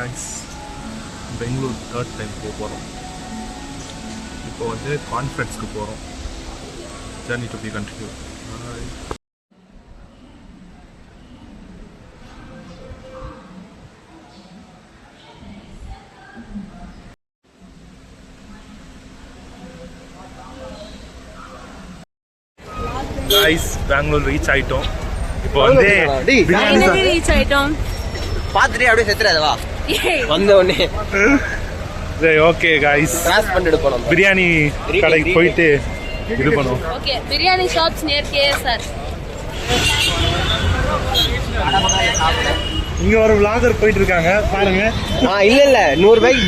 guys, Bangalore third time போகிறோம். இப்போ வந்து கான்ஃபரன்ஸ்க்கு போகிறோம். Journey to be continued. guys, Bangalore reach ஆயிட்டோம். இப்போ வந்து பிரியாணி ரீச் ஆயிட்டோம். பாத்துட்டே அப்படியே செத்துறாதவா வந்த உடனே. சரி ஓகே गाइस, கிராஸ் பண்ணிட்டு போறோம். பிரியாணி கடைக்கு போயிட்டு இது பண்ணுவோம். Okay, biryani shops near KSR. இங்க ஒரு vlogger போயிட்டு இருக்காங்க பாருங்க. இல்ல 100 ரூபாய்க்கு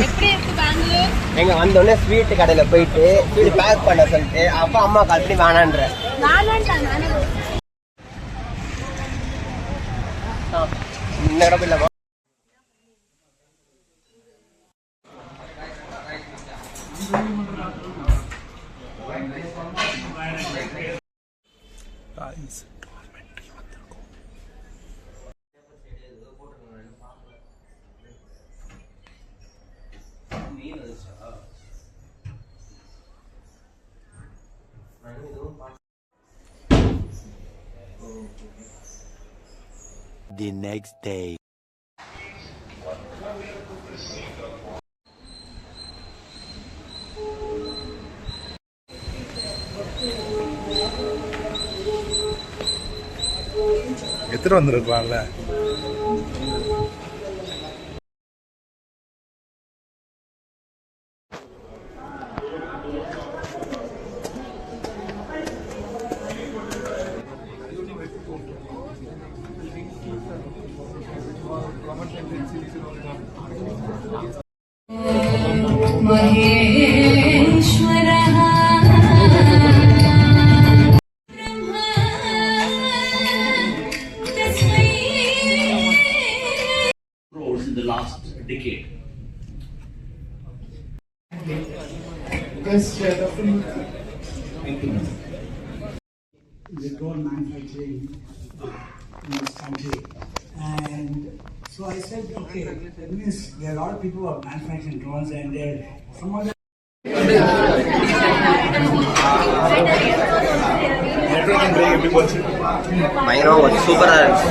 எப்படி இருக்கு பெங்களூர்? எங்க வந்த உடனே ஸ்வீட் கடையில போயிட்டு ஸ்வீட் பேக் பண்ண சொல்லிட்டு அப்பா அம்மா கால் பண்ணி வேணான்ற. இந்த கடை இல்ல the next day. எத்தனை வந்திருக்கலாம்ல. in the last decade. Yes, definitely. The gold manufacturing in this country, and so I said, okay, that means there are a lot of people who are manufacturing drones, and they're some of them. பயங்கரமா சூப்பரா இருக்கு.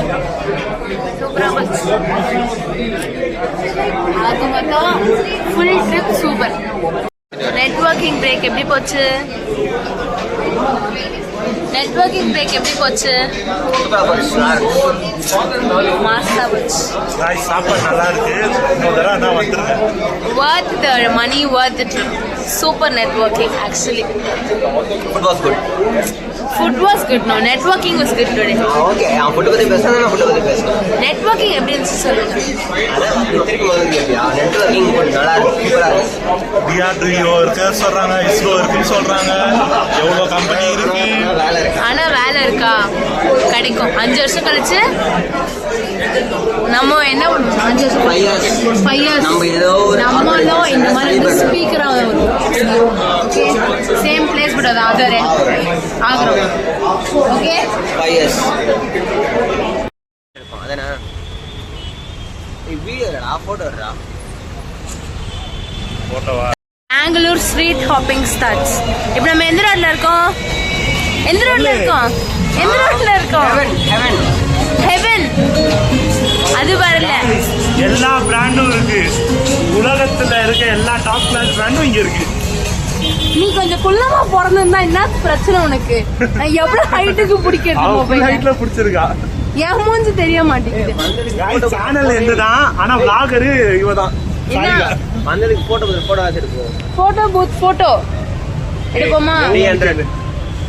அது மட்டும் full trip super. Networking break எப்படி போச்சு? Networking break எப்படி போச்சு? மாஸ்டா போச்சு. சாப்பாடு நல்லா இருக்கு. நான் வந்துருக்கேன். Worth the money, worth the trip. Super networking actually. Food was good. Food was good. No, networking was good today. Okay, food பத்தி பேசணும். நான் food பத்தி பேசணும். Networking எப்படி இருந்துச்சு சொல்லுங்க. அதான் திருப்பி முதல்ல கேப்பியா. நெட்வொர்க்கிங் நல்லா இருக்கு, சூப்பரா இருக்கு. DRDO இருக்கு சொல்றாங்க, ISRO இருக்குன்னு சொல்றாங்க. எவ்வளவு கம்பெனி இருக்கு. ஆனா வேலை இருக்கா? கிடைக்கும். 5 வருஷம் கழிச்சு நம்ம என்ன பண்ணுவோம்? 5 வருஷம் 5 years நம்மளும் இந்த மாதிரி ஸ்பீக்கரா வரும். சேம் பிளேஸ் பட் அது அதர் ஆகிறோம். Okay 5 years. அதனா வீடியோ எடுடா, போட்டோ எடுடா. போட்டோவா? Bangalore street hopping starts. இப்போ நம்ம எந்த ரோட்ல இருக்கோம்? எந்த ரோட்ல இருக்கோம்? எந்த ரோட்ல இருக்கோம்? ஹெவன். அது வரல. எல்லா பிராண்டும் இருக்கு. உலகத்துல இருக்க எல்லா டாப் கிளாஸ் பிராண்டும் இங்க இருக்கு. நீ கொஞ்சம் குள்ளமா பிறந்திருந்தா என்ன பிரச்சனை உனக்கு? நான் எவ்வளவு ஹைட்டுக்கு பிடிக்கிறது மொபைல் ஹைட்ல பிடிச்சிருக்கா? என் மூஞ்சி தெரிய மாட்டேங்குது. சேனல் என்னதான், ஆனா vlogger இவதான். வந்ததுக்கு போட்டோ வச்சிருக்கோம். போட்டோ பூத் போட்டோ எடுப்போமா?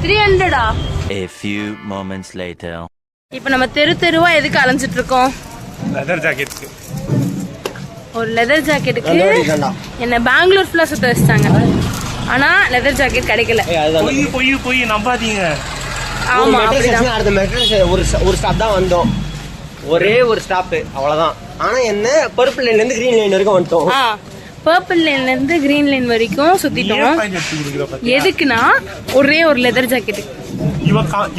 300 A few moments later. இப்போ நம்ம தெருவா எதுக்கு அலைஞ்சிட்டு இருக்கோம்? லெதர் ஜாக்கெட்க்கு. ஒரு லெதர் ஜாக்கெட்டுக்கு என்ன பெங்களூர் ஃபுல்லா சுத்த வச்சிட்டாங்க. ஆனா லெதர் ஜாக்கெட் கிடைக்கல. பொய் நம்பாதீங்க. ஆமா, அடுத்த மெட்ரோ ஒரு ஸ்டாப் தான் வந்தோம். ஒரே ஒரு ஸ்டாப் அவ்வளவுதான். ஆனா என்ன பர்பிள் லைன்ல இருந்து கிரீன் லைன் வரைக்கும் வந்துட்டோம். பர்பிள் லைன்ல இருந்து கிரீன் லைன் வரைக்கும் சுத்திட்டோம். எதுக்குன்னா ஒரே ஒரு லெதர் ஜாக்கெட்.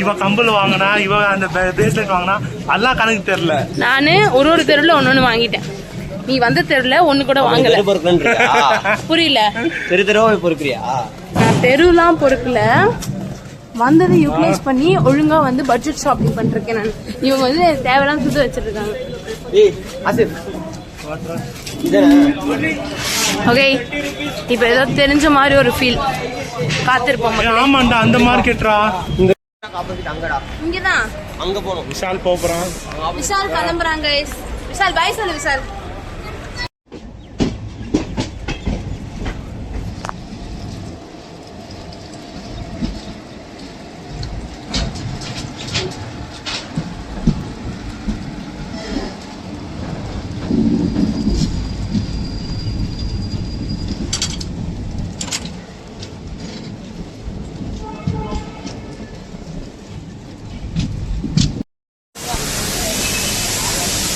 இவ கம்பல் வாங்கினா, இவ அந்த பிரேஸ்லெட் வாங்கினா, அதெல்லாம் கணக்கு தெரியல. நானு ஒரு தெருவுல ஒன்னொன்னு வாங்கிட்டேன். நீ வந்த தெருல ஒண்ணு கூட வாங்கல. புரியல? தெரு தெருவா பொறுக்கிறியா? நான் தெருலாம் பொறுக்கல, வந்ததை யூட்டிலைஸ் பண்ணி ஒழுங்கா வந்து பட்ஜெட் ஷாப்பிங் பண்ணிருக்கேன் நான். இவங்க வந்து தேவையான சுத்த வச்சிட்டு இருக்காங்க. ஓகே, இப்ப ஏதோ தெரிஞ்ச மாதிரி ஒரு ஃபீல். காத்திருப்போம். ஆமாண்டா, அந்த மார்க்கெட்ரா. இங்கதான் அங்க போறோம். விஷால் போறான். விஷால் கிளம்புறாங்க. விஷால் பாய் சொல்லு. Vishal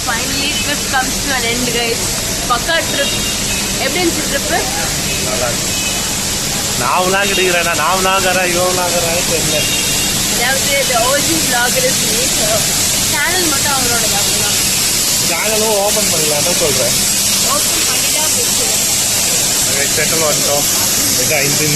finally trip comes to an end guys. பக்கா ட்ரிப். எப்படி இருந்துச்சு ட்ரிப்? நல்லா இருக்கு. நான் vlog எடுக்கிறேன், நான் vlogger இவன் vlogger தெரியல. அதாவது the OG vlogger is me. Channel மட்டும் அவங்களோட தான். சேனலும் ஓபன் பண்ணலாம்னு சொல்றேன். ஓபன் பண்ணிட்டா போச்சு. செட்டில் வந்துட்டோம். இது 5